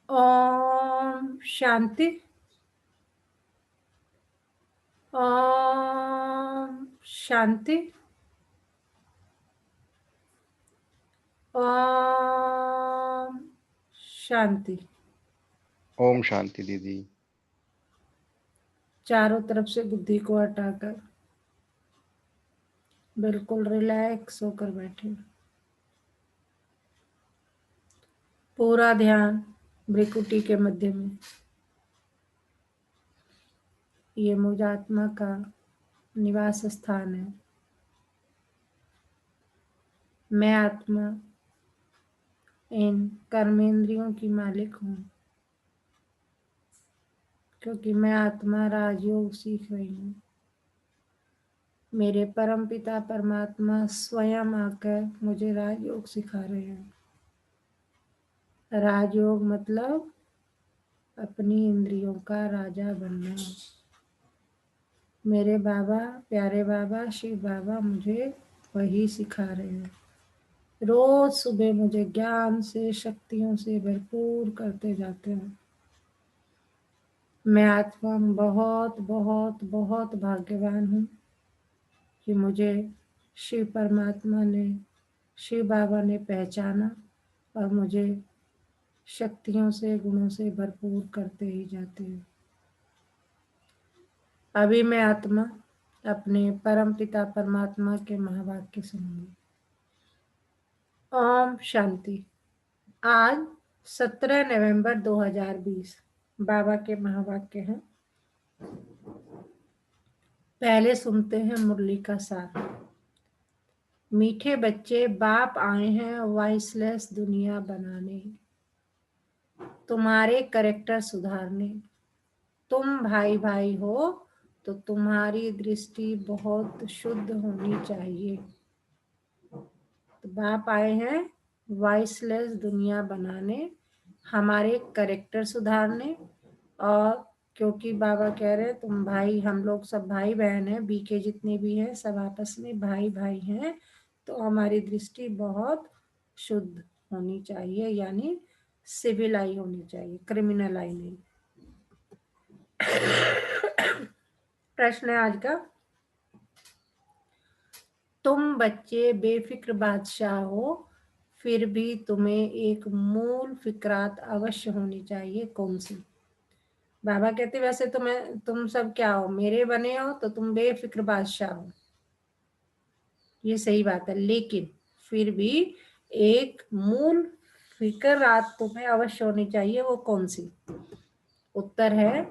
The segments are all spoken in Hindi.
ओम शांति। ओम शांति। ओम शांति। ओम शांति दीदी। चारों तरफ से बुद्धि को हटाकर बिल्कुल रिलैक्स होकर बैठे। पूरा ध्यान भ्रिकुटी के मध्य में। ये मुझ आत्मा का निवास स्थान है। मैं आत्मा इन कर्मेंद्रियों की मालिक हूँ, क्योंकि मैं आत्मा राजयोग सीख रही हूँ। मेरे परम पिता परमात्मा स्वयं आकर मुझे राजयोग सिखा रहे हैं। राजयोग मतलब अपनी इंद्रियों का राजा बनना। मेरे बाबा, प्यारे बाबा, शिव बाबा मुझे वही सिखा रहे हैं। रोज सुबह मुझे ज्ञान से, शक्तियों से भरपूर करते जाते हैं। मैं आत्मा बहुत बहुत बहुत भाग्यवान हूँ कि मुझे शिव परमात्मा ने, शिव बाबा ने पहचाना और मुझे शक्तियों से, गुणों से भरपूर करते ही जाते हैं। अभी मैं आत्मा अपने परम पिता परमात्मा के महावाक्य सुनूंगी। ओम शांति। आज 17 नवंबर 2020 बाबा के महावाक्य हैं। पहले सुनते हैं मुरली का सार। मीठे बच्चे, बाप आए हैं वॉइसलेस दुनिया बनाने, तुम्हारे कैरेक्टर सुधारने। तुम भाई भाई हो तो तुम्हारी दृष्टि बहुत शुद्ध होनी चाहिए। तो बाप आए हैं वॉइसलेस दुनिया बनाने, हमारे कैरेक्टर सुधारने। और क्योंकि बाबा कह रहे हैं तुम भाई, हम लोग सब भाई बहन हैं, बीके जितने भी हैं सब आपस में भाई भाई हैं, तो हमारी दृष्टि बहुत शुद्ध होनी चाहिए, यानी सिविल आई होनी चाहिए, क्रिमिनल आई नहीं। प्रश्न है आज का, तुम बच्चे बेफिक्र बादशाह हो, फिर भी तुम्हें एक मूल फिक्रात अवश्य होनी चाहिए, कौन सी? बाबा कहते वैसे तुम सब क्या हो, मेरे बने हो तो तुम बेफिक्र बादशाह हो, ये सही बात है, लेकिन फिर भी एक मूल फिक्रात तुम्हें अवश्य होनी चाहिए, वो कौन सी? उत्तर है,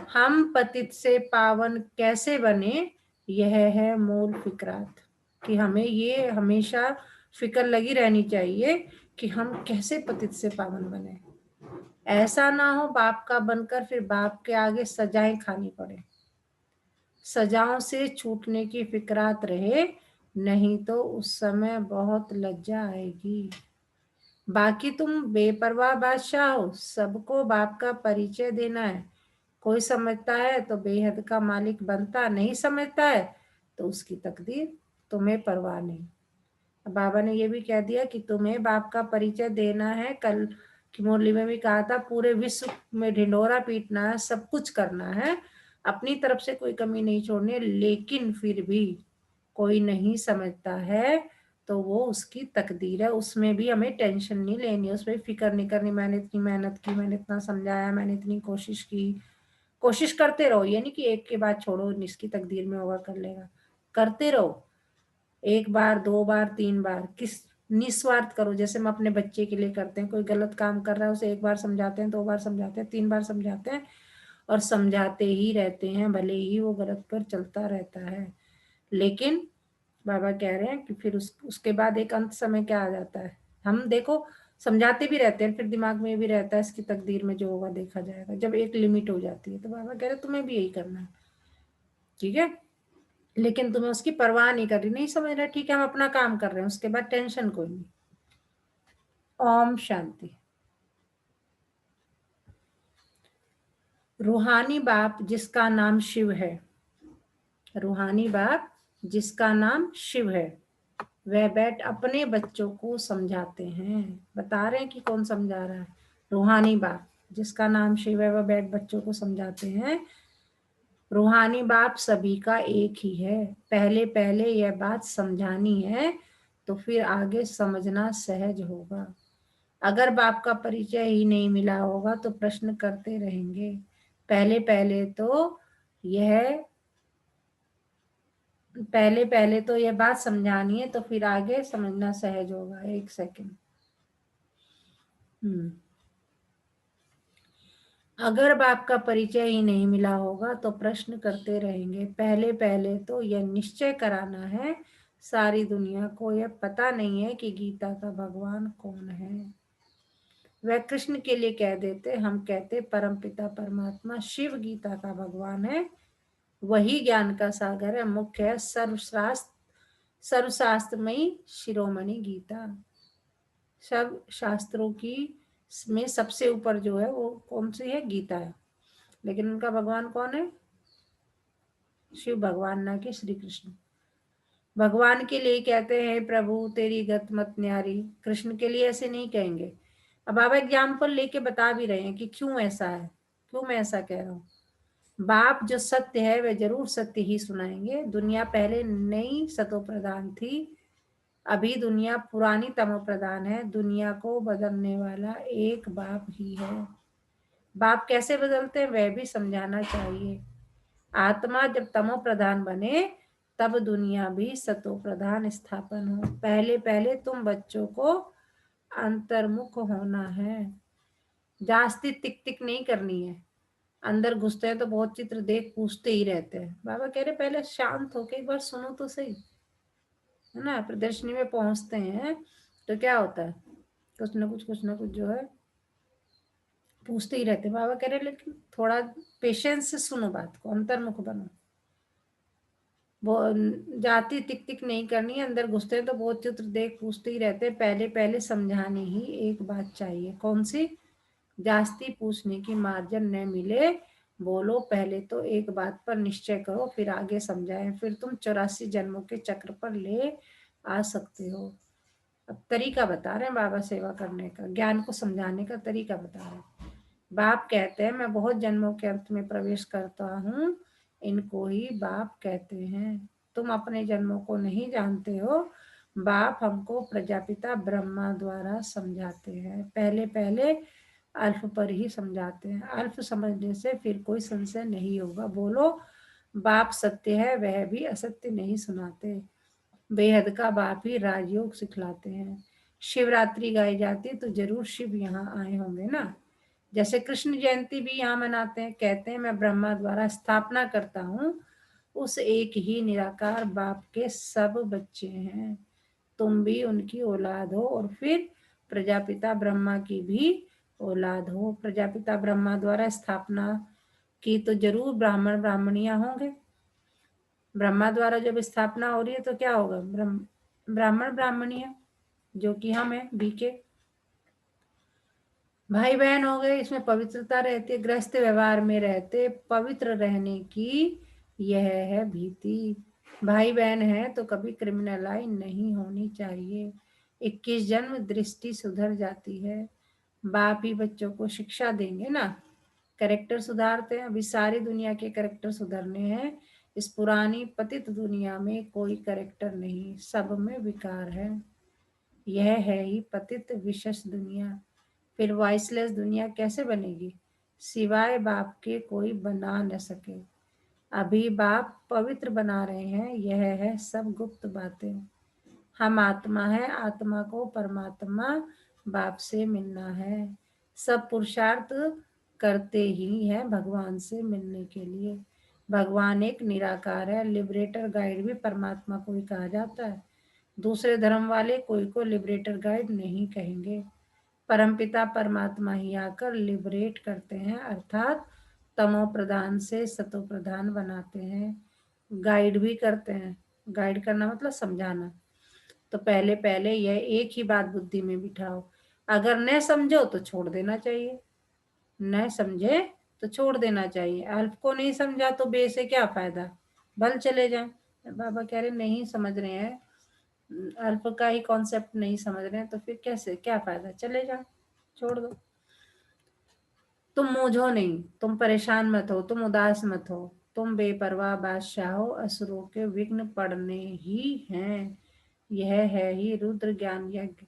हम पतित से पावन कैसे बने, यह है मूल फिक्रात। कि हमें ये हमेशा फिक्र लगी रहनी चाहिए कि हम कैसे पतित से पावन बने। ऐसा ना हो बाप का बनकर फिर बाप के आगे सजाएं खानी पड़े। सजाओं से छूटने की फिक्रात रहे, नहीं तो उस समय बहुत लज्जा आएगी। बाकी तुम बेपरवाह बादशाह हो, सबको बाप का परिचय देना है। कोई समझता है तो बेहद का मालिक बनता, नहीं समझता है तो उसकी तकदीर, तुम्हें परवाह नहीं। बाबा ने ये भी कह दिया कि तुम्हें बाप का परिचय देना है। कल की मुरली में भी कहा था, पूरे विश्व में ढिंढोरा पीटना है, सब कुछ करना है, अपनी तरफ से कोई कमी नहीं छोड़नी, लेकिन फिर भी कोई नहीं समझता है तो वो उसकी तकदीर है, उसमें भी हमें टेंशन नहीं लेनी, उसमें फिक्र नहीं करनी। मैंने इतनी मेहनत की, मैंने इतना समझाया, मैंने इतनी कोशिश की। कोशिश करते रहो, ये नहीं कि एक के बाद छोड़ो, इसकी तकदीर में होगा कर लेगा, करते रहो। एक बार, दो बार, तीन बार, किस निस्वार्थ करो, जैसे हम अपने बच्चे के लिए करते हैं। कोई गलत काम कर रहा है उसे एक बार समझाते हैं, दो बार समझाते हैं, तीन बार समझाते हैं, और समझाते ही रहते हैं, भले ही वो गलत पर चलता रहता है। लेकिन बाबा कह रहे हैं कि फिर उसके बाद एक अंत समय क्या आ जाता है, हम देखो समझाते भी रहते हैं, फिर दिमाग में भी रहता है इसकी तकदीर में जो होगा देखा जाएगा। जब एक लिमिट हो जाती है तो बाबा कह रहे तुम्हें भी यही करना है, ठीक है, लेकिन तुम्हें उसकी परवाह नहीं कर रही, नहीं समझ रहा, ठीक है हम अपना काम कर रहे हैं, उसके बाद टेंशन कोई नहीं। ओम शांति। रूहानी बाप जिसका नाम शिव है, रूहानी बाप जिसका नाम शिव है, वह बैठ अपने बच्चों को समझाते हैं। बता रहे हैं कि कौन समझा रहा है, रूहानी बाप, जिसका नाम शिव है, वह बैठ बच्चों को समझाते हैं। रूहानी बाप सभी का एक ही है। पहले पहले यह बात समझानी है, तो फिर आगे समझना सहज होगा। अगर बाप का परिचय ही नहीं मिला होगा तो प्रश्न करते रहेंगे। पहले पहले तो यह बात समझानी है, तो फिर आगे समझना सहज होगा। एक सेकंड। अगर बाप का परिचय ही नहीं मिला होगा तो प्रश्न करते रहेंगे। पहले पहले तो यह निश्चय कराना है सारी दुनिया को, यह पता नहीं है कि गीता का भगवान कौन है। वह कृष्ण के लिए कह देते, हम कहते परमपिता परमात्मा शिव गीता का भगवान है। वही ज्ञान का सागर है, मुख्य है, सर्वशास्त्रमयी शिरोमणि गीता। सब शास्त्रों की में सबसे ऊपर जो है वो कौन सी है? गीता है। लेकिन उनका भगवान कौन है? शिव भगवान, ना कि श्री कृष्ण। भगवान के लिए कहते हैं प्रभु तेरी गत मत न्यारी, कृष्ण के लिए ऐसे नहीं कहेंगे। अब बाबा एग्जाम्पल लेके बता भी रहे हैं कि क्यों ऐसा है, क्यों मैं ऐसा कह रहा हूँ। बाप जो सत्य है वह जरूर सत्य ही सुनाएंगे। दुनिया पहले नई सतो प्रधान थी, अभी दुनिया पुरानी तमो प्रधान है। दुनिया को बदलने वाला एक बाप ही है। बाप कैसे बदलते हैं वह भी समझाना चाहिए। आत्मा जब तमो प्रधान बने तब दुनिया भी सतो प्रधान स्थापन हो। पहले पहले तुम बच्चों को अंतर्मुख होना है, जास्ती टिक टिक नहीं करनी है। अंदर घुसते हैं तो बहुत चित्र देख पूछते ही रहते हैं। बाबा कह रहे पहले शांत होके एक बार सुनो तो सही, है ना। प्रदर्शनी में पहुंचते हैं तो क्या होता है, कुछ ना कुछ जो है पूछते ही रहते हैं। बाबा कह रहे लेकिन थोड़ा पेशेंस से सुनो बात को, अंतर्मुख बनो। वो जाति टिक टिक नहीं करनी है। अंदर घुसते हैं तो बहुत चित्र देख पूछते ही रहते हैं। पहले पहले समझाने ही एक बात चाहिए। कौन सी? जास्ती पूछने की मार्जन न मिले, बोलो पहले तो एक बात पर निश्चय करो, फिर आगे समझाएं, फिर तुम 84 जन्मों के चक्र पर ले आ सकते हो। अब तरीका बता रहे हैं बाबा सेवा करने का, ज्ञान को समझाने का तरीका बता रहे हैं। बाप कहते हैं मैं बहुत जन्मों के अर्थ में प्रवेश करता हूँ, इनको ही बाप कहते हैं। तुम अपने जन्मों को नहीं जानते हो। बाप हमको प्रजापिता ब्रह्मा द्वारा समझाते हैं। पहले पहले अल्फ पर ही समझाते हैं। अल्फ समझने से फिर कोई संशय नहीं होगा। बोलो बाप सत्य है, वह भी असत्य नहीं सुनाते। बेहद का बाप ही राजयोग सिखलाते हैं। शिवरात्रि गाई जाती तो जरूर शिव यहाँ आए होंगे ना। जैसे कृष्ण जयंती भी यहाँ मनाते हैं, कहते हैं मैं ब्रह्मा द्वारा स्थापना करता हूँ, उस एक ही निराकार बाप के सब बच्चे हैं। तुम भी उनकी औलाद हो और फिर प्रजापिता ब्रह्मा की भी औलाद हो। प्रजापिता ब्रह्मा द्वारा स्थापना की तो जरूर ब्राह्मण ब्राह्मणियां होंगे। ब्रह्मा द्वारा जब स्थापना हो रही है तो क्या होगा? ब्राह्मण ब्राह्मणियां, जो कि हम हैं बीके भाई बहन हो गए। इसमें पवित्रता रहती है, गृहस्थ व्यवहार में रहते पवित्र रहने की यह है भीति। भाई बहन है तो कभी क्रिमिनलाई नहीं होनी चाहिए। 21 जन्म दृष्टि सुधर जाती है। बाप ही बच्चों को शिक्षा देंगे ना, कैरेक्टर सुधारते हैं। अभी सारी दुनिया के कैरेक्टर सुधरने हैं। इस पुरानी पतित दुनिया में कोई कैरेक्टर नहीं, सब में विकार है। यह है ही पतित विशेष दुनिया। फिर वॉइसलेस दुनिया कैसे बनेगी? सिवाय बाप के कोई बना न सके। अभी बाप पवित्र बना रहे हैं, यह है सब गुप्त बातें। हम आत्मा है, आत्मा को परमात्मा बाप से मिलना है। सब पुरुषार्थ करते ही है भगवान से मिलने के लिए। भगवान एक निराकार है। लिबरेटर गाइड भी परमात्मा को ही कहा जाता है। दूसरे धर्म वाले कोई को लिबरेटर गाइड नहीं कहेंगे। परमपिता परमात्मा ही आकर लिबरेट करते हैं, अर्थात तमो प्रधान से सतो प्रधान बनाते हैं। गाइड भी करते हैं। गाइड करना मतलब समझाना। तो पहले पहले यह एक ही बात बुद्धि में बिठाओ। अगर न समझो तो छोड़ देना चाहिए, न समझे तो छोड़ देना चाहिए। अल्प को नहीं समझा तो बे से क्या फायदा, बल चले जाए। बाबा कह रहे नहीं समझ रहे हैं, अल्प का ही कॉन्सेप्ट नहीं समझ रहे हैं तो फिर कैसे, क्या फायदा, चले जाओ, छोड़ दो। तुम मूझो नहीं, तुम परेशान मत हो, तुम उदास मत हो, तुम बेपरवाह बादशाह हो, असुरों के विघ्न पड़ने ही हैं। यह है ही रुद्र ज्ञान यज्ञ।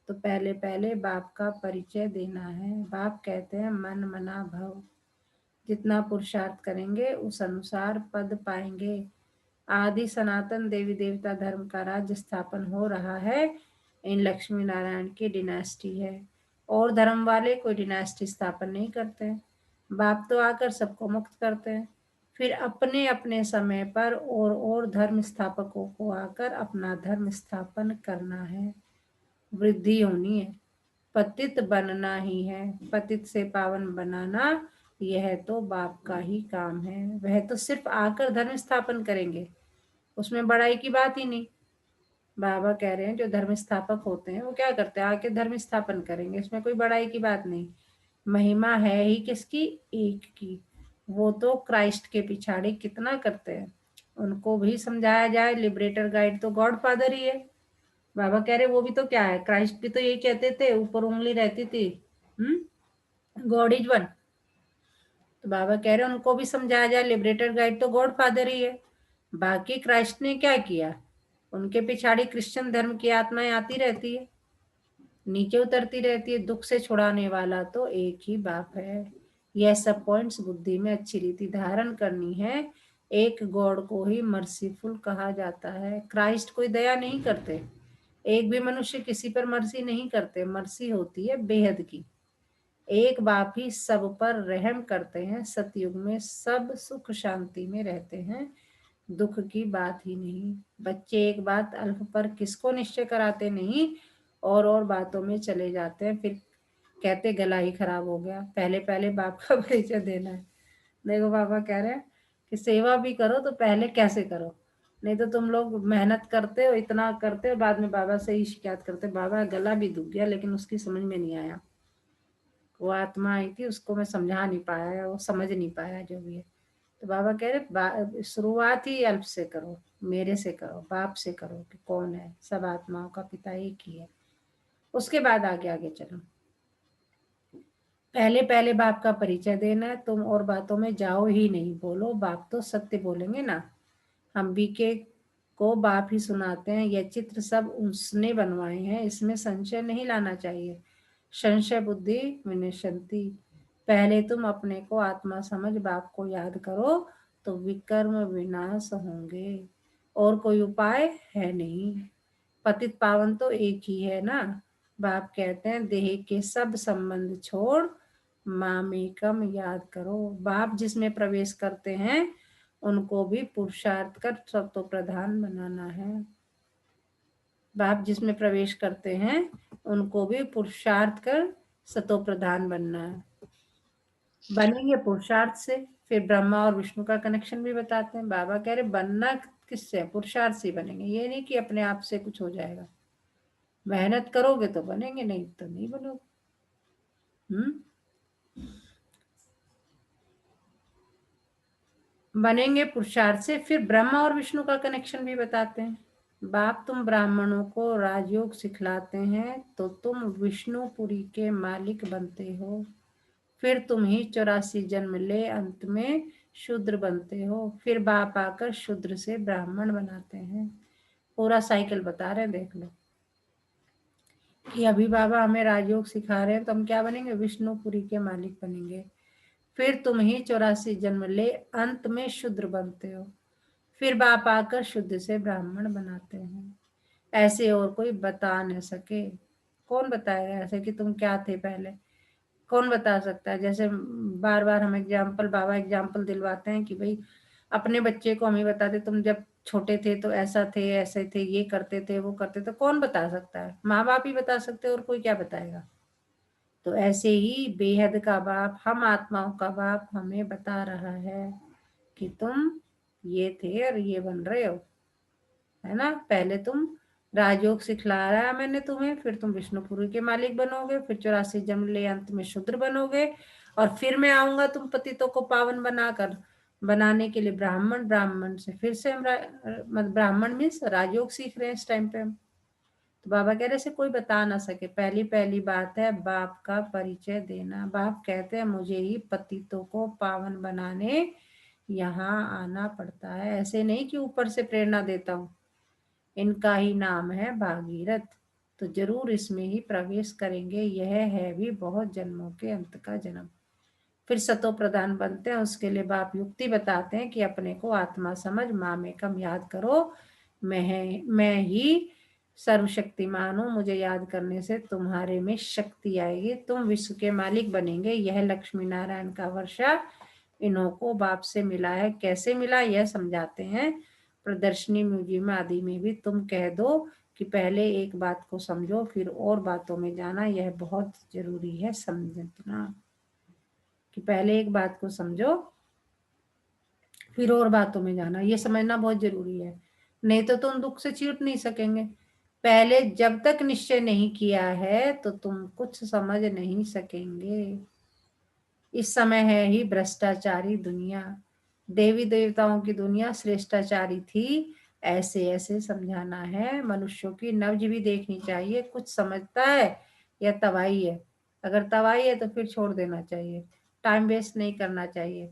तो पहले पहले बाप का परिचय देना है। बाप कहते हैं मन मना भव, जितना पुरुषार्थ करेंगे उस अनुसार पद पाएंगे। आदि सनातन देवी देवता धर्म का राज्य स्थापन हो रहा है। इन लक्ष्मी नारायण की डिनास्टी है, और धर्म वाले कोई डिनास्टी स्थापन नहीं करते। बाप तो आकर सबको मुक्त करते हैं, फिर अपने अपने समय पर और धर्म स्थापकों को आकर अपना धर्म स्थापन करना है। वृद्धि होनी है, पतित बनना ही है, पतित से पावन बनाना, यह तो बाप का ही काम है। वह तो सिर्फ आकर धर्म स्थापन करेंगे, उसमें बड़ाई की बात ही नहीं। बाबा कह रहे हैं जो धर्म स्थापक होते हैं वो क्या करते हैं, आके धर्म स्थापन करेंगे, इसमें कोई बड़ाई की बात नहीं। महिमा है ही किसकी, एक की। वो तो क्राइस्ट के पिछाड़ी कितना करते हैं, उनको भी समझाया जाए। लिबरेटर गाइड तो गॉड फादर ही है। बाबा कह रहे वो भी तो क्या है, क्राइस्ट भी तो यही कहते थे, ऊपर उंगली रहती थी, गॉड इज वन। तो बाबा कह रहे उनको भी समझाया जाए, लिबरेटर गाइड तो गॉड फादर ही है। बाकी क्राइस्ट ने क्या किया, उनके पिछाड़ी क्रिश्चियन धर्म की आत्माएं आती रहती है, नीचे उतरती रहती है। दुख से छुड़ाने वाला तो एक ही बाप है। यह सब पॉइंट्स बुद्धि में अच्छी रीति धारण करनी है। एक गॉड को ही मर्सीफुल कहा जाता है। क्राइस्ट कोई दया नहीं करते, एक भी मनुष्य किसी पर मर्सी नहीं करते। मर्सी होती है बेहद की। एक बाप ही सब पर रहम करते हैं। सतयुग में सब सुख शांति में रहते हैं, दुख की बात ही नहीं। बच्चे एक बात अल्प पर किसको निश्चय कराते नहीं, और बातों में चले जाते हैं, फिर कहते गला ही खराब हो गया। पहले पहले बाप का परिचय देना है। देखो बाबा कह रहे हैं कि सेवा भी करो तो पहले कैसे करो, नहीं तो तुम लोग मेहनत करते हो, इतना करते हो, बाद में बाबा से ही शिकायत करते, बाबा गला भी दुख गया लेकिन उसकी समझ में नहीं आया। वो आत्मा आई थी, उसको मैं समझा नहीं पाया, वो समझ नहीं पाया जो भी है। तो बाबा कह रहे शुरुआत ही अल्प से करो, मेरे से करो, बाप से करो कि कौन है, सब आत्माओं का पिता एक ही है। उसके बाद आगे आगे चलो। पहले पहले बाप का परिचय देना है। तुम और बातों में जाओ ही नहीं, बोलो बाप तो सत्य बोलेंगे ना। हम बीके को बाप ही सुनाते हैं। यह चित्र सब उसने बनवाए हैं, इसमें संशय नहीं लाना चाहिए। संशय बुद्धि विनश्यन्ति। पहले तुम अपने को आत्मा समझ बाप को याद करो तो विकर्म विनाश होंगे, और कोई उपाय है नहीं। पतित पावन तो एक ही है ना। बाप कहते हैं देह के सब संबंध छोड़ मामेकम याद करो। बाप जिसमें प्रवेश करते हैं उनको भी पुरुषार्थ कर सत्व प्रधान बनाना है। बाप जिसमें प्रवेश करते हैं उनको भी पुरुषार्थ कर सतो प्रधान बनना है। बनेंगे पुरुषार्थ से। फिर ब्रह्मा और विष्णु का कनेक्शन भी बताते हैं। बाबा कह रहे बनना किससे, पुरुषार्थ से बनेंगे। ये नहीं कि अपने आप से कुछ हो जाएगा, मेहनत करोगे तो बनेंगे, नहीं तो नहीं बनोगे। बनेंगे पुरुषार्थ से। फिर ब्रह्मा और विष्णु का कनेक्शन भी बताते हैं। बाप तुम ब्राह्मणों को राजयोग सिखलाते हैं तो तुम विष्णुपुरी के मालिक बनते हो। फिर तुम ही 84 जन्म ले अंत में शूद्र बनते हो। फिर बाप आकर शूद्र से ब्राह्मण बनाते हैं। पूरा साइकिल बता रहे हैं, देख लो कि अभी बाबा हमें राजयोग सिखा रहे हैं तो हम क्या बनेंगे, विष्णुपुरी के मालिक बनेंगे। फिर तुम ही 84 जन्म ले अंत में शूद्र बनते हो। फिर बाप आकर शुद्ध से ब्राह्मण बनाते हैं। ऐसे और कोई बता न सके। कौन बताएगा ऐसे कि तुम क्या थे पहले, कौन बता सकता है। जैसे बार बार हम एग्जाम्पल, बाबा एग्जाम्पल दिलवाते हैं कि भाई अपने बच्चे को हम ही बताते तुम जब छोटे थे तो ऐसा थे, ऐसे थे, ये करते थे, वो करते थे। कौन बता सकता है, माँ बाप ही बता सकते, और कोई क्या बताएगा। तो ऐसे ही बेहद का बाप, हम आत्माओं का बाप हमें बता रहा है कि तुम ये थे और ये बन रहे हो, है ना। पहले तुम राजयोग सिखला रहा है मैंने तुम्हें, फिर तुम विष्णुपुरी के मालिक बनोगे, फिर 84 जन्म ले अंत में शूद्र बनोगे, और फिर मैं आऊंगा तुम पतितों को पावन बनाकर बनाने के लिए ब्राह्मण। ब्राह्मण से फिर से हम ब्राह्मण मीन्स राजयोग सीख रहे हैं इस टाइम पे हम। तो बाबा कह रहे से कोई बता ना सके। पहली पहली बात है बाप का परिचय देना। बाप कहते हैं मुझे ही पतितों को पावन बनाने यहाँ आना पड़ता है। ऐसे नहीं कि ऊपर से प्रेरणा देता हूँ। इनका ही नाम है भागीरथ, तो जरूर इसमें ही प्रवेश करेंगे। यह है भी बहुत जन्मों के अंत का जन्म। फिर सतो प्रधान बनते हैं। उसके लिए बाप युक्ति बताते हैं कि अपने को आत्मा समझ, मामेकम याद करो। मैं ही सर्वशक्तिमान हूँ। मुझे याद करने से तुम्हारे में शक्ति आएगी, तुम विश्व के मालिक बनेंगे। यह लक्ष्मी नारायण का वर्षा इन्हों को बाप से मिला है। कैसे मिला यह समझाते हैं। प्रदर्शनी म्यूजियम आदि में भी तुम कह दो कि पहले एक बात को समझो फिर और बातों में जाना। यह बहुत जरूरी है समझना, कि पहले एक बात को समझो फिर और बातों में जाना। ये समझना बहुत जरूरी है, नहीं तो तुम दुख से छूट नहीं सकेंगे। पहले जब तक निश्चय नहीं किया है तो तुम कुछ समझ नहीं सकेंगे। इस समय है ही भ्रष्टाचारी दुनिया। देवी देवताओं की दुनिया श्रेष्ठाचारी थी। ऐसे ऐसे समझाना है। मनुष्यों की नब्ज भी देखनी चाहिए, कुछ समझता है या तबाही है। अगर तबाही है तो फिर छोड़ देना चाहिए, टाइम वेस्ट नहीं करना चाहिए।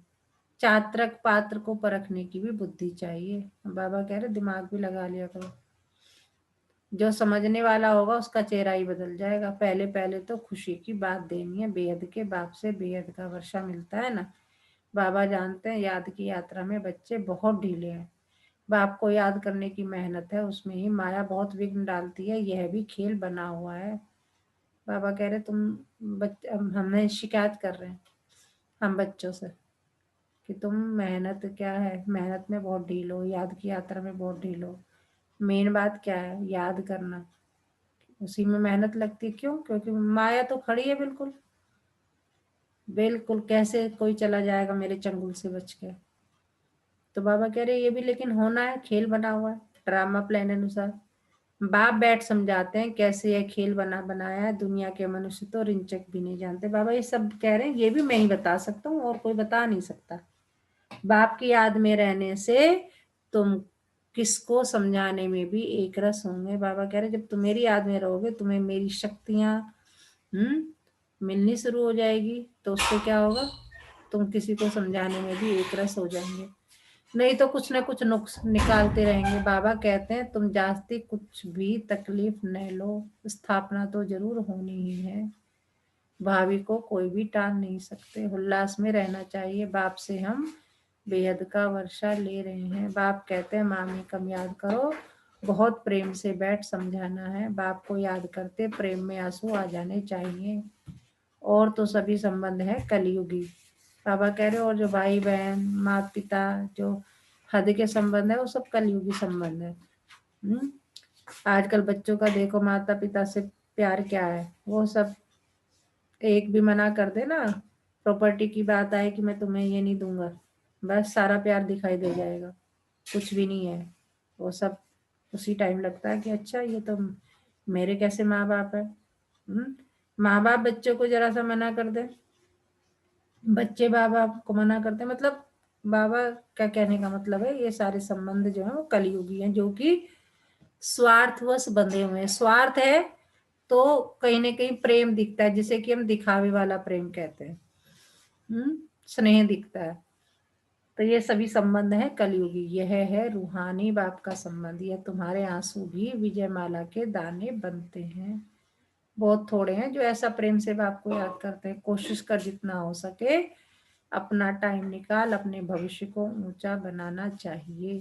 चात्रक पात्र को परखने की भी बुद्धि चाहिए। बाबा कह रहे दिमाग भी लगा लिया करो। जो समझने वाला होगा उसका चेहरा ही बदल जाएगा। पहले पहले तो खुशी की बात देनी है। बेहद के बाप से बेहद का वर्षा मिलता है ना। बाबा जानते हैं याद की यात्रा में बच्चे बहुत ढीले हैं। बाप को याद करने की मेहनत है, उसमें ही माया बहुत विघ्न डालती है। यह भी खेल बना हुआ है। बाबा कह रहे तुम हमें शिकायत कर रहे हैं हम बच्चों से कि तुम मेहनत क्या है, मेहनत में बहुत ढील हो, याद की यात्रा में बहुत ढील हो। मेन बात क्या है, याद करना, उसी में मेहनत लगती है। क्यों? क्योंकि माया तो खड़ी है बिल्कुल बिल्कुल। कैसे कोई चला जाएगा मेरे चंगुल से बच के? तो बाबा कह रहे ये भी लेकिन होना है, खेल बना हुआ है ड्रामा प्लान अनुसार। बाप बैठ समझाते हैं कैसे यह खेल बनाया है। दुनिया के मनुष्य तो रिंचक भी नहीं जानते। बाबा ये सब कह रहे हैं ये भी मैं ही बता सकता हूँ, और कोई बता नहीं सकता। बाप की याद में रहने से तुम किसको समझाने में भी एक रस होंगे। बाबा कह रहे जब तुम मेरी याद में रहोगे तुम्हें मेरी शक्तियां मिलनी शुरू हो जाएगी। तो उससे क्या होगा, तुम किसी को समझाने में भी एक रस हो जाएंगे। नहीं तो कुछ ना कुछ नुक्स निकालते रहेंगे। बाबा कहते हैं तुम जास्ती कुछ भी तकलीफ न लो, स्थापना तो जरूर होनी ही है। भावी को कोई भी टाल नहीं सकते। उल्लास में रहना चाहिए। बाप से हम बेहद का वर्षा ले रहे हैं। बाप कहते हैं मामी कम याद करो, बहुत प्रेम से बैठ समझाना है। बाप को याद करते प्रेम में आंसू आ जाने चाहिए। और तो सभी संबंध है कलयुगी। बाबा कह रहे हो और जो भाई बहन माता पिता जो हद के संबंध है वो सब कलयुगी संबंध है। आजकल बच्चों का देखो माता पिता से प्यार क्या है, वो सब एक भी मना कर दे ना, प्रॉपर्टी की बात आए कि मैं तुम्हें ये नहीं दूंगा, बस सारा प्यार दिखाई दे जाएगा, कुछ भी नहीं है। वो सब उसी टाइम लगता है कि अच्छा ये तो मेरे कैसे माँ बाप है। माँ बाप बच्चों को जरा सा मना कर दे, बच्चे माँ बाप को मना करते हैं। मतलब बाबा क्या कहने का मतलब है, ये सारे संबंध जो है वो कलयुगी हैं, जो कि स्वार्थवश बंधे हुए हैं। स्वार्थ है तो कहीं ना कहीं प्रेम दिखता है, जिसे कि हम दिखावे वाला प्रेम कहते हैं। स्नेह दिखता है। तो ये सभी संबंध है कलयुगी। यह है रूहानी बाप का संबंध। यह तुम्हारे आंसू भी विजय माला के दाने बनते हैं। बहुत थोड़े हैं जो ऐसा प्रेम से बाप को याद करते हैं। कोशिश कर जितना हो सके अपना टाइम निकाल, अपने भविष्य को ऊंचा बनाना चाहिए।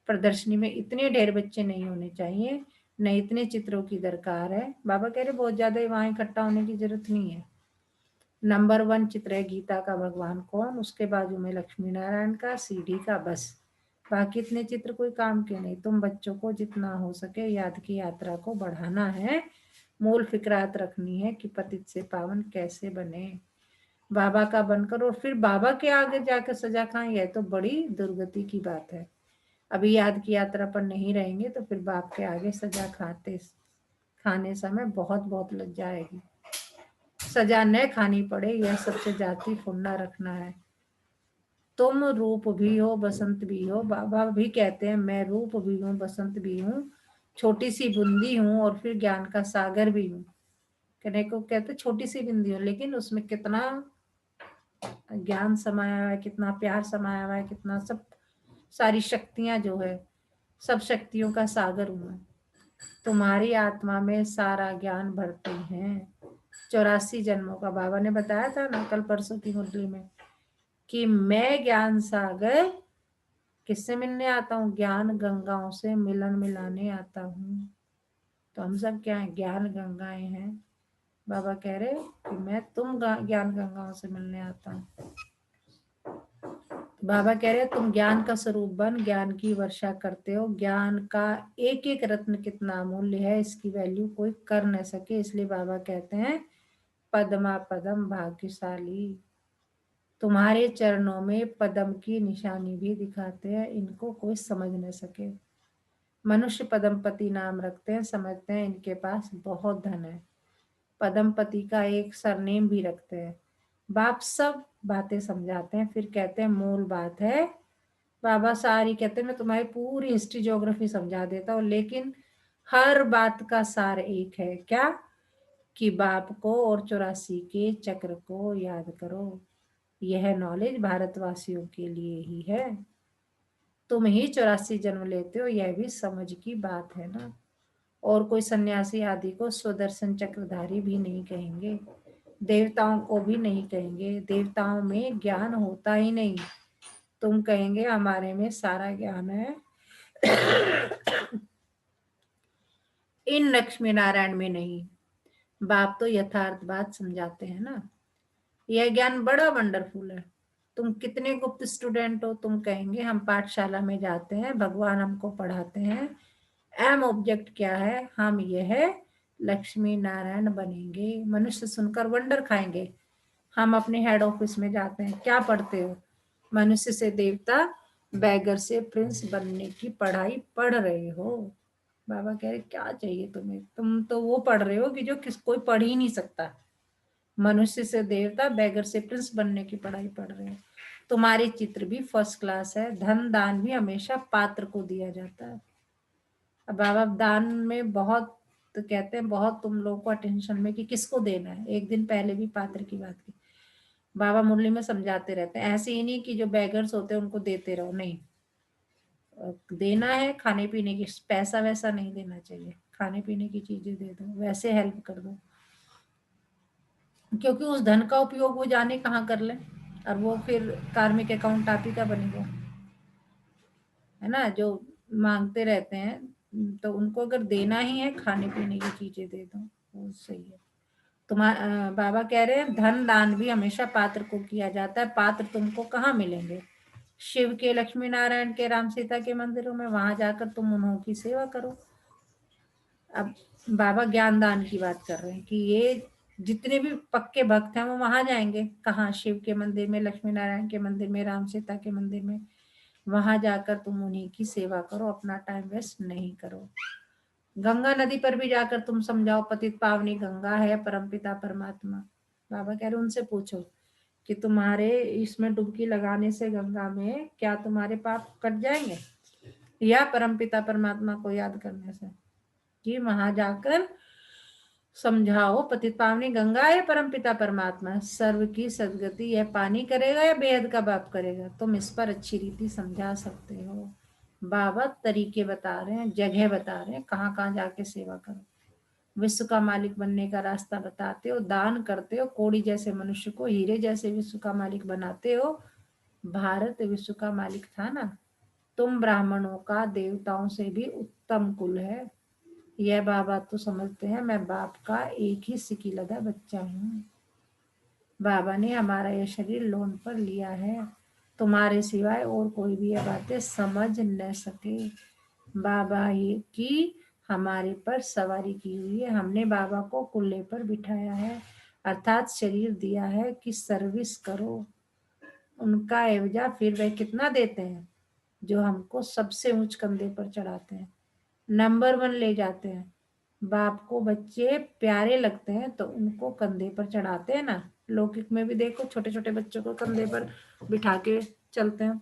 प्रदर्शनी में इतने ढेर बच्चे नहीं होने चाहिए, न इतने चित्रों की दरकार है। बाबा कह रहे बहुत ज्यादा वहां इकट्ठा होने की जरूरत नहीं है। नंबर 1 चित्र है गीता का भगवान कौन, उसके बाजू में लक्ष्मी नारायण का, सीढ़ी का, बस। बाकी इतने चित्र कोई काम के नहीं। तुम बच्चों को जितना हो सके याद की यात्रा को बढ़ाना है। मूल फिक्रात रखनी है कि पतित से पावन कैसे बने, बाबा का बनकर और फिर बाबा के आगे जाकर सजा खाएं। यह तो बड़ी दुर्गति की बात है। अभी याद की यात्रा पर नहीं रहेंगे तो फिर बाप के आगे सजा खाने समय बहुत बहुत लज्जा आएगी। सजा न खानी पड़े यह सबसे जाति फुन्ना रखना है। तुम रूप भी हो बसंत भी हो। बाबा भी कहते हैं मैं रूप भी हूँ बसंत भी हूँ, छोटी सी बूंदी हूँ और फिर ज्ञान का सागर भी हूँ। कहने को कहते छोटी सी बूंदी हूँ, लेकिन उसमें कितना ज्ञान समाया हुआ है, कितना प्यार समाया हुआ है, कितना सब सारी शक्तियां जो है, सब शक्तियों का सागर हूँ मैं। तुम्हारी आत्मा में सारा ज्ञान भरते हैं। 84 जन्मों का बाबा ने बताया था ना कल परसों की मुरली में कि मैं ज्ञान सागर किससे मिलने आता हूँ? ज्ञान गंगाओं से मिलन मिलाने आता हूँ। तो हम सब क्या है? ज्ञान गंगाएं हैं। बाबा कह रहे कि मैं तुम ज्ञान गंगाओं से मिलने आता हूँ। बाबा कह रहे तुम ज्ञान का स्वरूप बन, ज्ञान की वर्षा करते हो। ज्ञान का एक एक रत्न कितना अमूल्य है, इसकी वैल्यू कोई कर न सके। इसलिए बाबा कहते हैं पद्मा पदम भाग्यशाली। तुम्हारे चरणों में पद्म की निशानी भी दिखाते हैं, इनको कोई समझ न सके। मनुष्य पद्मपति नाम रखते हैं, समझते हैं इनके पास बहुत धन है। पद्मपति का एक सरनेम भी रखते हैं। बाप सब बातें समझाते हैं, फिर कहते हैं मूल बात है। बाबा सारी कहते हैं मैं तुम्हारी पूरी हिस्ट्री ज्योग्राफी समझा देता हूँ, लेकिन हर बात का सार एक है। क्या? कि बाप को और 84 के चक्र को याद करो। यह नॉलेज भारतवासियों के लिए ही है। तुम ही 84 जन्म लेते हो, यह भी समझ की बात है ना। और कोई सन्यासी आदि को स्वदर्शन चक्रधारी भी नहीं कहेंगे, देवताओं को भी नहीं कहेंगे। देवताओं में ज्ञान होता ही नहीं। तुम कहेंगे हमारे में सारा ज्ञान है, इन लक्ष्मी नारायण में नहीं। बाप तो यथार्थ बात समझाते हैं ना। यह ज्ञान बड़ा वंडरफुल है। तुम कितने गुप्त स्टूडेंट हो? तुम कहेंगे हम पाठशाला में जाते हैं, भगवान हमको पढ़ाते हैं। एम ऑब्जेक्ट क्या है? हम यह लक्ष्मी नारायण बनेंगे। मनुष्य सुनकर वंडर खाएंगे। हम अपने हेड ऑफिस में जाते हैं, क्या पढ़ते हो? मनुष्य से देवता, बैगर से प्रिंस बनने की पढ़ाई पढ़ रहे हो। बाबा कह रहे क्या चाहिए तुम्हें? तुम तो वो पढ़ रहे हो कि जो कोई पढ़ ही नहीं सकता। मनुष्य से देवता, बैगर से प्रिंस बनने की पढ़ाई पढ़ रहे हो। तुम्हारे चित्र भी फर्स्ट क्लास है। धन दान भी हमेशा पात्र को दिया जाता है। अब बाबा दान में बहुत तो कहते हैं, बहुत तुम लोगों को अटेंशन में कि किसको देना है। एक दिन पहले भी पात्र की बात की बाबा मुरली में समझाते रहते हैं। ऐसे ही नहीं कि जो बैगर्स होते हैं उनको देते रहो, नहीं। देना है खाने पीने की, पैसा वैसा नहीं देना चाहिए। खाने पीने की चीजें दे दो, वैसे हेल्प कर दो, क्योंकि उस धन का उपयोग वो जाने कहाँ कर ले, और वो फिर कार्मिक अकाउंट आप ही का बनेगा, है ना। जो मांगते रहते हैं तो उनको अगर देना ही है, खाने पीने की चीजें दे दो, वो सही है। तुम्हारा बाबा कह रहे हैं धन दान भी हमेशा पात्र को किया जाता है। पात्र तुमको कहाँ मिलेंगे? शिव के, लक्ष्मी नारायण के, राम सीता के मंदिरों में। वहां जाकर तुम उन्हों की सेवा करो। अब बाबा ज्ञान दान की बात कर रहे हैं कि ये जितने भी पक्के भक्त हैं वो वहां जाएंगे। कहाँ? शिव के मंदिर में, लक्ष्मी नारायण के मंदिर में, राम सीता के मंदिर में। वहां जाकर तुम उन्हीं की सेवा करो, अपना टाइम वेस्ट नहीं करो। गंगा नदी पर भी जाकर तुम समझाओ, पतित पावनी गंगा है परमपिता परमात्मा। बाबा कह रहे उनसे पूछो कि तुम्हारे इसमें डुबकी लगाने से गंगा में क्या तुम्हारे पाप कट जाएंगे, या परमपिता परमात्मा को याद करने से? कि वहां जाकर समझाओ, पतित पावनी गंगा है परमपिता परमात्मा, सर्व की सदगति यह पानी करेगा या बेहद का बाप करेगा? तुम इस पर अच्छी रीति समझा सकते हो। बाबा तरीके बता रहे हैं, जगह बता रहे हैं, कहाँ कहाँ जाके सेवा करो। विश्व का मालिक बनने का रास्ता बताते हो, दान करते हो, कोड़ी जैसे मनुष्य को हीरे जैसे विश्व का मालिक बनाते हो। भारत विश्व का मालिक था ना। तुम ब्राह्मणों का देवताओं से भी उत्तम कुल है। यह बाबा तो समझते हैं मैं बाप का एक ही सिकीलदा बच्चा हूँ। बाबा ने हमारा यह शरीर लोन पर लिया है, तुम्हारे सिवाय और कोई भी यह बातें समझ न सके। बाबा ही की हमारे पर सवारी की हुई है। हमने बाबा को कुल्ले पर बिठाया है, अर्थात शरीर दिया है कि सर्विस करो। उनका एवजा फिर वह कितना देते हैं? जो हमको सबसे ऊंच कंधे पर चढ़ाते हैं, नंबर 1 ले जाते हैं। बाप को बच्चे प्यारे लगते हैं तो उनको कंधे पर चढ़ाते हैं ना। लौकिक में भी देखो, छोटे छोटे बच्चों को कंधे पर बिठा के चलते हैं।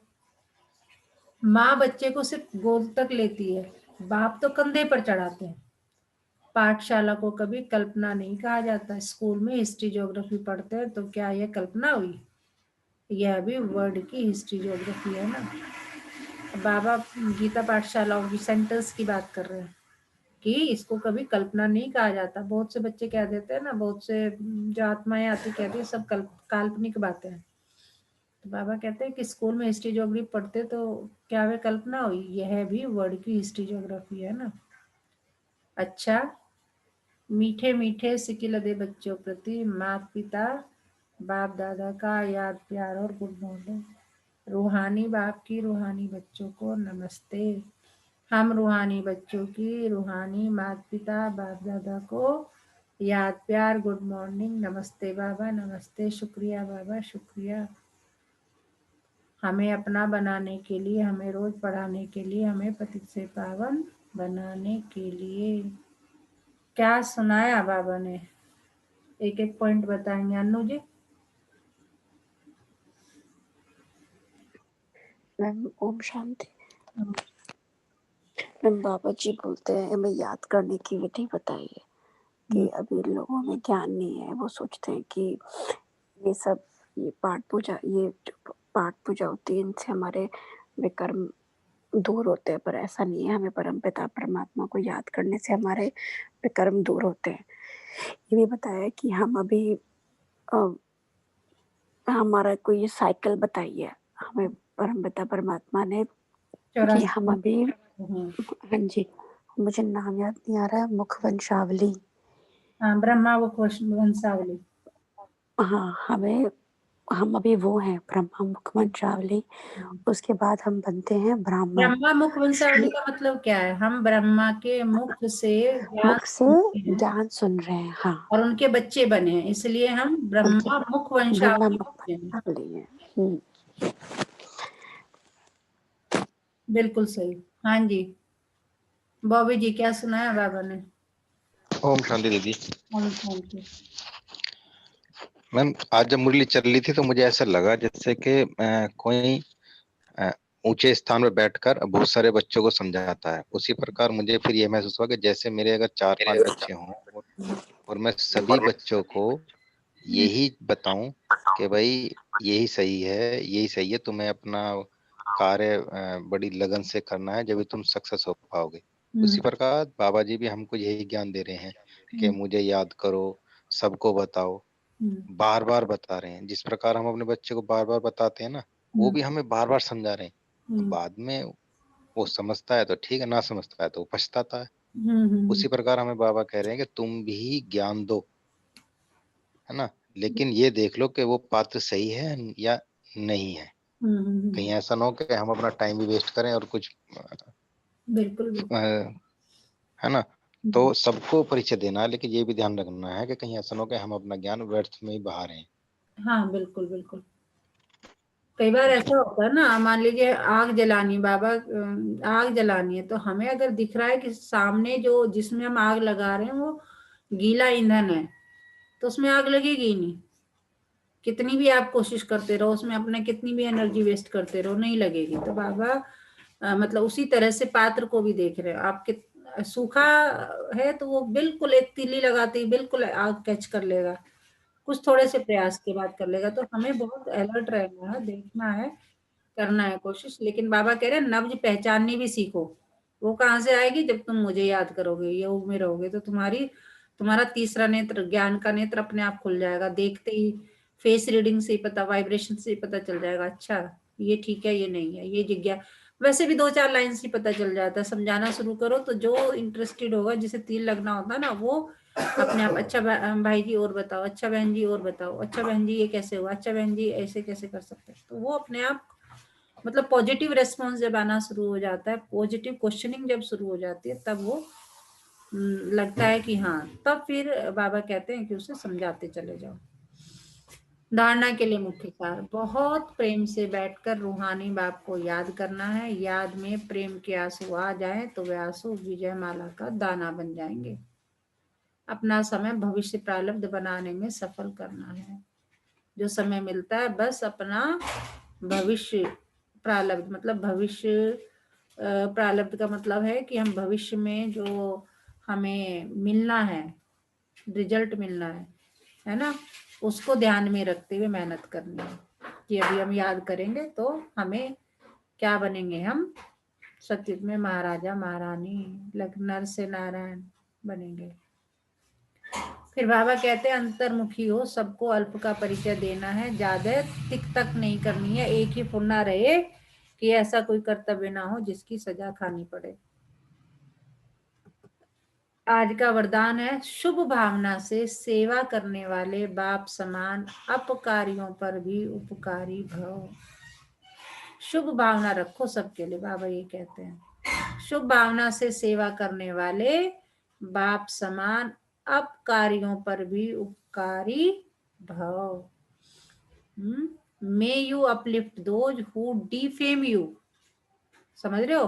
माँ बच्चे को सिर्फ गोद तक लेती है, बाप तो कंधे पर चढ़ाते हैं। पाठशाला को कभी कल्पना नहीं कहा जाता। स्कूल में हिस्ट्री ज्योग्राफी पढ़ते हैं तो क्या यह कल्पना हुई? यह भी वर्ड की हिस्ट्री ज्योग्राफी है ना। बाबा गीता पाठशालाओं की सेंटर्स की बात कर रहे हैं कि इसको कभी कल्पना नहीं कहा जाता। बहुत से बच्चे कह देते हैं ना, बहुत से जो आत्माएं आती कहती है सब काल्पनिक बातें हैं। तो बाबा कहते हैं कि स्कूल में हिस्ट्री ज्योग्राफी पढ़ते तो क्या वे कल्पना हुई? यह भी वर्ड की हिस्ट्री ज्योग्राफी है ना। अच्छा, मीठे मीठे सिकिलदे बच्चों प्रति माता पिता बाप दादा का याद प्यार और गुड मॉर्निंग। रूहानी बाप की रूहानी बच्चों को नमस्ते। हम रूहानी बच्चों की रूहानी माता पिता बाप दादा को याद प्यार गुड मॉर्निंग। नमस्ते बाबा, नमस्ते, शुक्रिया बाबा, शुक्रिया। हमें अपना बनाने के लिए, हमें रोज पढ़ाने के लिए, हमें पतित से पावन बनाने के लिए। क्या सुनाया बाबा ने? एक एक पॉइंट बताएंगे अन्नू जी। मैम ओम शांति। मैम बाबा जी बोलते हैं हमें याद करने की विधि बताइए कि अभी लोगों में ज्ञान नहीं है। वो सोचते हैं कि ये सब ये पाठ पूजा होती है, इनसे हमारे विकर्म दूर होते हैं, पर ऐसा नहीं है। हमें परमपिता परमात्मा को याद करने से हमारे विकर्म दूर होते हैं। ये भी बताया कि हम अभी हमारा कोई साइकिल बताइए हमें परमपिता परमात्मा ने कि हम अभी हाँ जी, मुझे नाम याद नहीं आ रहा है, मुखवंशावली। हाँ, ब्रह्मा वंशावली। हाँ, हम अभी वो हैं ब्रह्मा मुखवंशावली। उसके बाद हम बनते हैं ब्राह्मण। ब्रह्मा मुख वंशावली का मतलब क्या है? हम ब्रह्मा के मुख से ज्ञान सुन रहे हैं। हाँ, और उनके बच्चे बने हैं, इसलिए हम ब्रह्मा मुख वंशावली हैं। बिल्कुल सही। हाँ जी, बॉबी जी क्या सुनाया बाबा ने? ओम शांति दीदी। ओम शांति। मैम आज जब मुरली चल रही थी तो मुझे ऐसा लगा जैसे कि कोई ऊंचे स्थान पर बैठकर बहुत सारे बच्चों को समझाता है। उसी प्रकार मुझे फिर ये महसूस हुआ कि जैसे मेरे अगर 4-5 बच्चे हों और मैं सभी बच्चों को यही बताऊं कि भाई यही सही है, यही सही है, तुम्हें अपना कार्य बड़ी लगन से करना है, जब भी तुम सक्सेस हो पाओगे। उसी प्रकार बाबा जी भी हमको यही ज्ञान दे रहे हैं कि मुझे याद करो, सबको बताओ, बार बार बता रहे हैं। जिस प्रकार हम अपने बच्चे को बार बार बताते हैं ना, वो भी हमें बार बार समझा रहे हैं। तो बाद में वो समझता है तो ठीक है, ना समझता है तो वो पछताता है। उसी प्रकार हमें बाबा कह रहे हैं कि तुम भी ज्ञान दो, है ना, लेकिन ये देख लो कि वो पात्र सही है या नहीं है। कहीं ऐसा ना हो कि हम अपना टाइम भी वेस्ट करें और कुछ बिल्कुल है ना। तो सबको परिचय देना है, लेकिन ये भी ध्यान रखना है कि कहीं ऐसा ना हो कि हम अपना ज्ञान व्यर्थ में ही बहा रहे हैं। हाँ, बिल्कुल बिल्कुल। कई बार ऐसा होता है ना, मान लीजिए आग जलानी, बाबा आग जलानी है, तो हमें अगर दिख रहा है कि सामने जो जिसमें हम आग लगा रहे हैं वो गीला ईंधन है, तो उसमें आग लगेगी ही नहीं। कितनी भी आप कोशिश करते रहो उसमें, अपने कितनी भी एनर्जी वेस्ट करते रहो, नहीं लगेगी। तो बाबा मतलब उसी तरह से पात्र को भी देख रहे हो आप। सूखा है तो वो बिल्कुल एक तीली लगाते ही बिल्कुल आग कैच कर लेगा, कुछ थोड़े से प्रयास के बाद कर लेगा। तो हमें बहुत अलर्ट रहना है, देखना है, करना है कोशिश। लेकिन बाबा कह रहे हैं नब्ज पहचाननी भी सीखो। वो कहाँ से आएगी? जब तुम मुझे याद करोगे, योग में रहोगे, तो तुम्हारा तीसरा नेत्र, ज्ञान का नेत्र अपने आप खुल जाएगा। देखते ही फेस रीडिंग से ही पता, वाइब्रेशन से ही पता चल जाएगा, अच्छा ये ठीक है, ये नहीं है, ये जिज्ञा। वैसे भी 2-4 लाइन से पता चल जाता है। समझाना शुरू करो तो जो इंटरेस्टेड होगा, जिसे तीर लगना होता है ना, वो अपने आप अच्छा भाई जी और बताओ, अच्छा बहन जी और बताओ, अच्छा बहन जी ये कैसे हुआ, अच्छा बहन जी ऐसे कैसे कर सकते हैं। तो वो अपने आप मतलब पॉजिटिव रेस्पॉन्स जब आना शुरू हो जाता है, पॉजिटिव क्वेश्चनिंग जब शुरू हो जाती है, तब वो लगता है कि हाँ, तब फिर बाबा कहते हैं कि उसे समझाते चले जाओ। धारणा के लिए मुख्य सार, बहुत प्रेम से बैठकर रूहानी बाप को याद करना है। याद में प्रेम के आंसू आ जाए तो वे आंसू विजय माला का दाना बन जाएंगे। अपना समय भविष्य प्रारब्ध बनाने में सफल करना है। जो समय मिलता है बस अपना भविष्य प्रारब्ध मतलब भविष्य प्रारब्ध का मतलब है कि हम भविष्य में जो हमें मिलना है, रिजल्ट मिलना है ना, उसको ध्यान में रखते हुए मेहनत करनी है कि अभी हम याद करेंगे तो हमें क्या बनेंगे, हम सतयुग में महाराजा महारानी, नर से नारायण बनेंगे। फिर बाबा कहते हैं अंतर्मुखी हो, सबको अल्प का परिचय देना है, ज्यादा तिक तक नहीं करनी है, एक ही फुर्ना रहे कि ऐसा कोई कर्तव्य ना हो जिसकी सजा खानी पड़े। आज का वरदान है, शुभ भावना से सेवा करने वाले बाप समान अपकारियों पर भी उपकारी भव। शुभ भावना रखो सबके लिए, बाबा ये कहते हैं शुभ भावना से सेवा करने वाले बाप समान अपकारियों पर भी उपकारी भव। मे you uplift those who defame you. समझ रहे हो,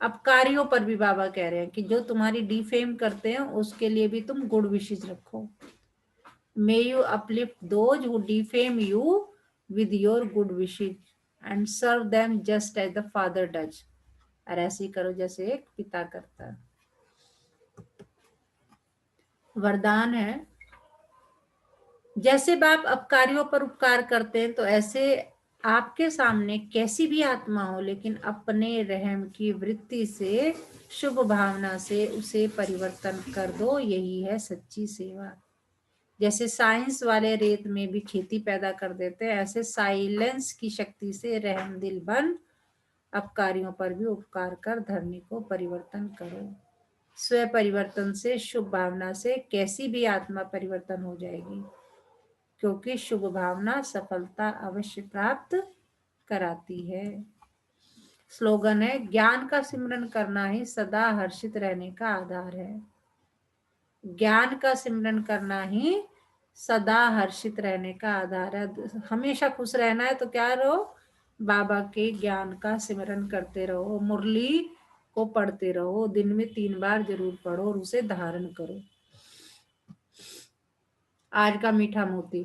अपकारियों पर भी बाबा कह रहे हैं कि जो तुम्हारी डिफेम करते हैं उसके लिए भी तुम गुड विशेष रखो। May you uplift those who defame you with your good wishes and serve them just as the father does. और ऐसे ही करो जैसे एक पिता करता है। वरदान है, जैसे बाप अपकारियों पर उपकार करते हैं तो ऐसे आपके सामने कैसी भी आत्मा हो लेकिन अपने रहम की वृत्ति से, शुभ भावना से उसे परिवर्तन कर दो, यही है सच्ची सेवा। जैसे साइंस वाले रेत में भी खेती पैदा कर देते हैं, ऐसे साइलेंस की शक्ति से रहम दिल बन अपकारियों पर भी उपकार कर धरनी को परिवर्तन करो। स्व परिवर्तन से, शुभ भावना से कैसी भी आत्मा परिवर्तन हो जाएगी, क्योंकि शुभ भावना सफलता अवश्य प्राप्त कराती है। स्लोगन है, ज्ञान का सिमरन करना ही सदा हर्षित रहने का आधार है। ज्ञान का सिमरन करना ही सदा हर्षित रहने का आधार है। हमेशा खुश रहना है तो क्या रहो, बाबा के ज्ञान का सिमरन करते रहो, मुरली को पढ़ते रहो, दिन में 3 बार जरूर पढ़ो और उसे धारण करो। आज का मीठा मोती,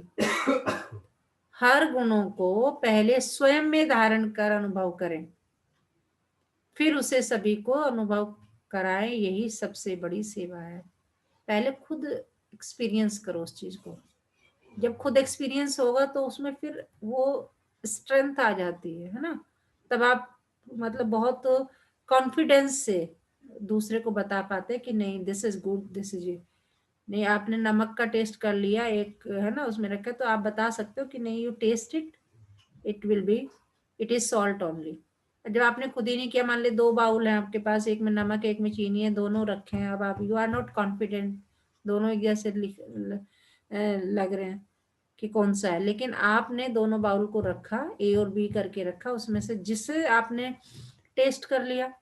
हर गुणों को पहले स्वयं में धारण कर अनुभव करें, फिर उसे सभी को अनुभव कराएं, यही सबसे बड़ी सेवा है। पहले खुद एक्सपीरियंस करो उस चीज को, जब खुद एक्सपीरियंस होगा तो उसमें फिर वो स्ट्रेंथ आ जाती है ना, तब आप मतलब बहुत कॉन्फिडेंस से दूसरे को बता पाते कि नहीं this is good, this is it. नहीं, आपने नमक का टेस्ट कर लिया, एक है ना उसमें रखा, तो आप बता सकते हो कि नहीं, you taste it, it will be, it is salt only. जब आपने खुद ही नहीं किया, मान ले 2 बाउल हैं आपके पास, एक में नमक एक में चीनी है, दोनों रखे हैं, अब आप यू आर नॉट कॉन्फिडेंट, दोनों एक जैसे लग रहे हैं कि कौन सा है, लेकिन आपने दोनों बाउल को रखा, ए और बी करके रखा, उसमें से जिससे आपने टेस्ट कर लिया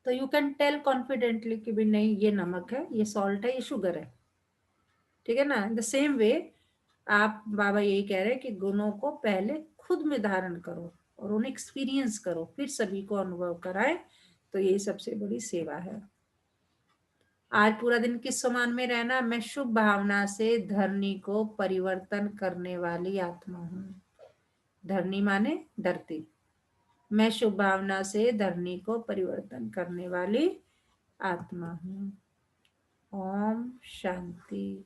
तो यू कैन टेल कॉन्फिडेंटली कि भी नहीं ये नमक है, ये सॉल्ट है, ये शुगर है। ठीक है ना। इन द सेम वे आप, बाबा यही कह रहे हैं कि गुणों को पहले खुद में धारण करो और उन्हें एक्सपीरियंस करो, फिर सभी को अनुभव कराए, तो यही सबसे बड़ी सेवा है। आज पूरा दिन किस समान में रहना, मैं शुभ भावना से धरनी को परिवर्तन करने वाली आत्मा हूँ। धरनी माने धरती। मैं शुभ भावना से धरनी को परिवर्तन करने वाली आत्मा हूँ। ओम शांति।